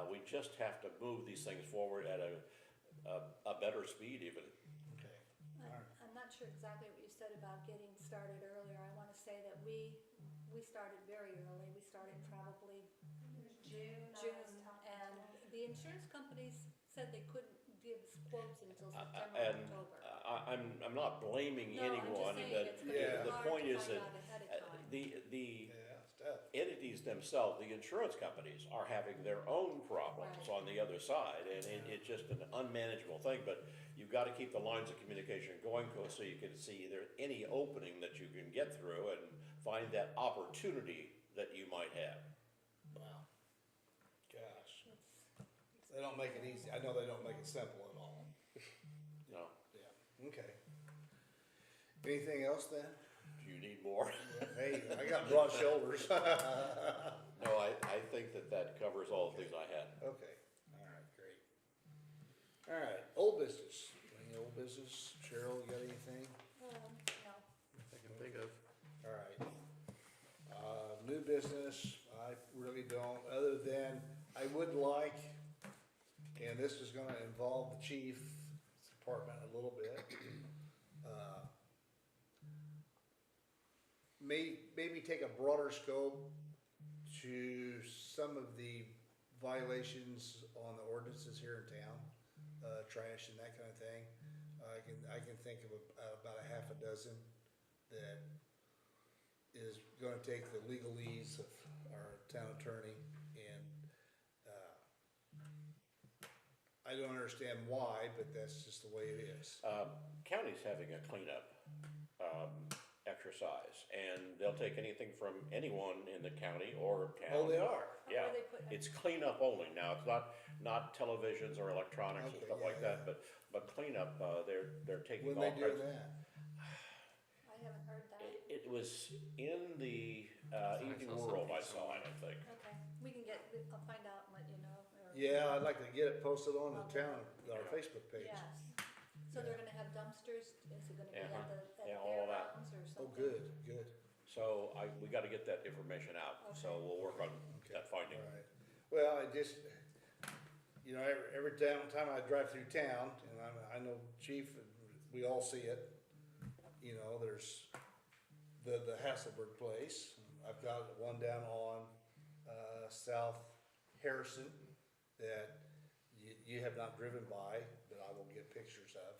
We just have to move these things forward at a better speed even. Okay. I'm not sure exactly what you said about getting started earlier. I wanna say that we started very early. We started probably June, and the insurance companies said they couldn't give us quotes until September, And October. I'm not blaming No, I'm just anyone, saying but it's gonna be Yeah. the hard point to is find that out ahead of time. the Yeah, it's tough. entities themselves, the insurance companies, are having their own problems Right. on the other side, and it's just an unmanageable thing, but you've gotta keep the lines of communication going so you can see there any opening that you can get through and find that opportunity that you might have. Wow. Gosh. They don't make it easy. I know they don't make it simple at all. You know, Yeah, okay. Anything else then? do you need more? Hey, I got broad shoulders. No, I think that covers all the things I had. Okay, all right, great. All right, old business. Any old business? Cheryl, you got anything? No, I can think of. All right. New business, I really don't, other than I would like, and this is gonna involve the chief's department a little bit. Maybe take a broader scope to some of the violations on the ordinances here in town, trash and that kind of thing. I can think of about a half a dozen that is gonna take the legalese of our town attorney, and, I don't understand why, but that's just the way it is. County's having a cleanup, exercise, and they'll take anything from anyone in the county or town. Oh, they are? Yeah, Where they put- it's cleanup only now, it's not televisions or electronics and Okay, stuff like yeah, that, but cleanup, they're taking When all they kinds. doing that? I haven't heard that. It was in the, I Evening saw World, something I saw it, I think. Okay, I'll find out and let you know. or- Yeah, I'd like to get it posted on the town, our Yeah. Facebook page. Yes. So they're gonna have dumpsters, is it gonna be at Uh-huh. the Yeah, all of that. fairgrounds or something? Oh, good, good. So we gotta get that information out, so Okay. we'll work on Okay, that finding. all right. Well, I just, you know, every time I drive through town, and I know Chief, we all see it, you know, there's the Hasselberg place. I've got one down on, South Harrison that you have not driven by, but I will get pictures of.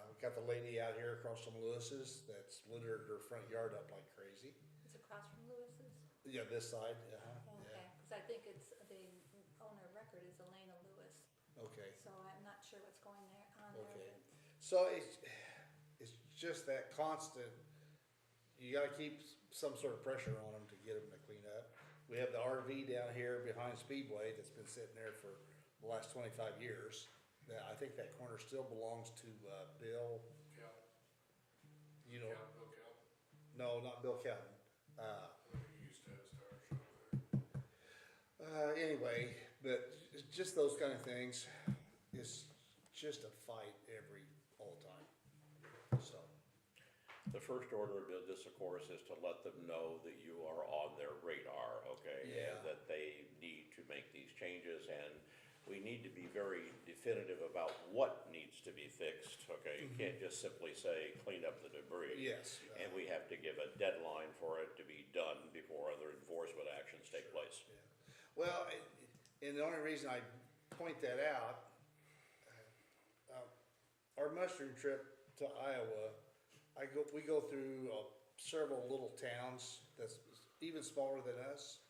We've got the lady out here across from Lewis's that's littered her front yard up like crazy. It's across from Lewis's? Yeah, this side, yeah. Okay, cause I think it's, the owner of record is Elena Lewis, Okay, so I'm not sure what's going there, on there. okay. but- So it's just that constant, you gotta keep some sort of pressure on them to get them to clean up. We have the RV down here behind Speedway that's been sitting there for the last 25 years. That, I think that corner still belongs to, Bill, Cal, you know, Bill Cal, no, not Bill Calvin. he used to have his tire shop there. Anyway, but just those kind of things, it's just a fight all the time, so. The first order of business, of course, is to let them know that you are on their radar, okay? Yeah. And that they need to make these changes, and we need to be very definitive about what needs to be fixed, okay? You can't just simply say, clean up the debris. Yes. And we have to give a deadline for it to be done before other enforcement actions take place. Yeah. Well, and the only reason I point that out, our mushroom trip to Iowa, we go through several little towns that's even smaller than us.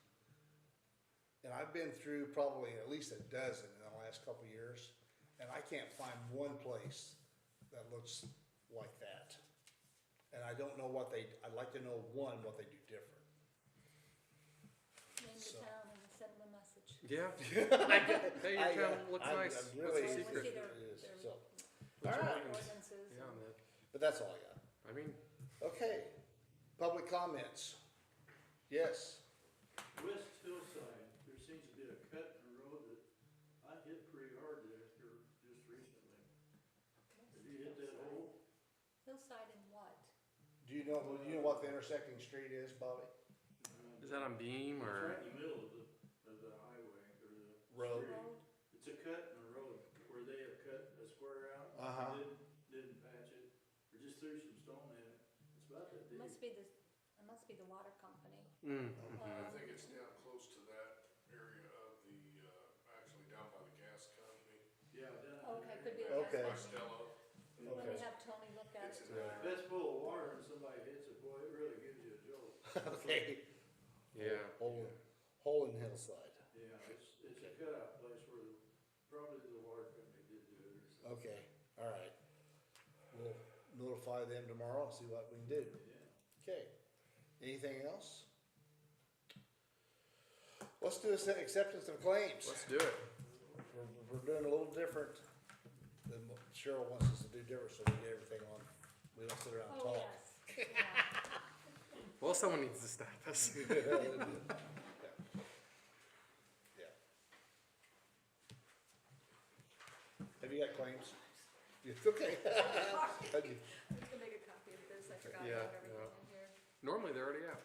And I've been through probably at least a dozen in the last couple of years, and I can't find one place that looks like that. And I don't know I'd like to know what they do different. Name So- the town and send them a message. Yeah. Hey, your town looks nice. I'm What's really the I wanna secret? see it is, their so. What's your Alright. ratings? ordinances. Yeah, on that. But that's all I got. I mean, Okay, public comments. Yes, West Hillside, there seems to be a cut in the road that I hit pretty hard there here just recently. Have you hit that hole? Hillside and what? do you know what the intersecting street is, Bobby? is that on Beam It's or? right in the middle of the highway or the Road. street. Road? It's a cut in the road where they have cut a square out. Uh-huh. Didn't patch it, or just threw some stone in it. It's about that big. It must be the water company. Mm, I think it's down close to that area of the, actually down by the gas company, Yeah, down in Okay, there. could be the Okay. by gas company. Stella. Let me Okay. have Tony look at It's it. in that If that's full of water and somebody hits it, boy, it really gives you a jolt. Okay. yeah. Hole in Hillside. Yeah, it's a cutout place where probably the water company did do it or something. Okay, all right. We'll notify them tomorrow and see what we can do. Yeah. Okay. Anything else? Let's do this acceptance of claims. Let's do it. We're doing a little different than what Cheryl wants us to do different, so we get everything on. We don't sit around and Oh, talk. yes. Yeah. Well, someone needs to stop us. Yeah. Have you got claims? Okay. I'm just gonna make a copy of this, I forgot Yeah, about everything in here. Normally they're already out.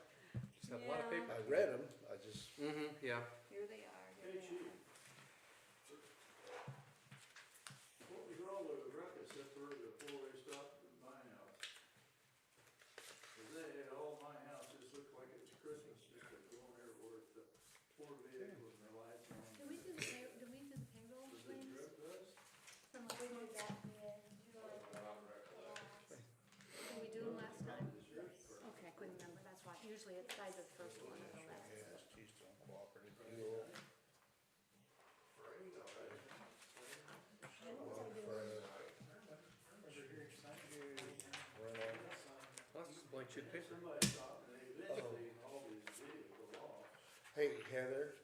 Just have a lot of Yeah. paper. I read them, I just, Mm-hmm, yeah. Here they are, Hey, here they Chief. are. What was all the ruckus up for the four-way stop at my house? 'Cause they had all my houses look like it's Christmas, just like going everywhere with the four vehicles and the lights on. Did we do the payroll Was it claims? drug us? From we did that in July. Did we do them last time? Okay, I couldn't remember, that's why. Usually it's either the first one or the last. yes, Keystone Cooperative Fuel. Well, that's just a blank sheet of paper. Somebody stopped and they eventually hauled his vehicle off. Hey, Heather,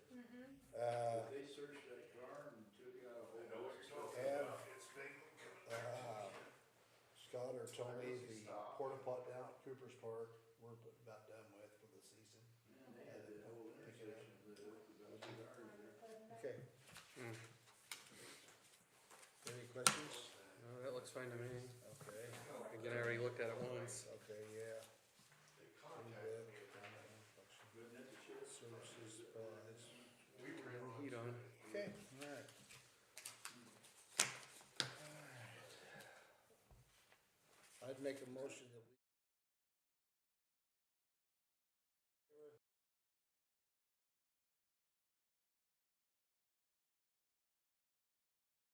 They searched that car and took out a whole bunch of stuff. have, Scott or Tony, the porta pot down at Cooper's Park, we're about done with for the season. Man, they had that whole intersection lit up about 2 hours there. Okay. Mm. Any questions? No, that looks fine to me. Okay, Again, I already looked at it once. okay, yeah. Good net to shit. Services, supplies. Turn the heat on. Okay, all right. I'd make a motion that we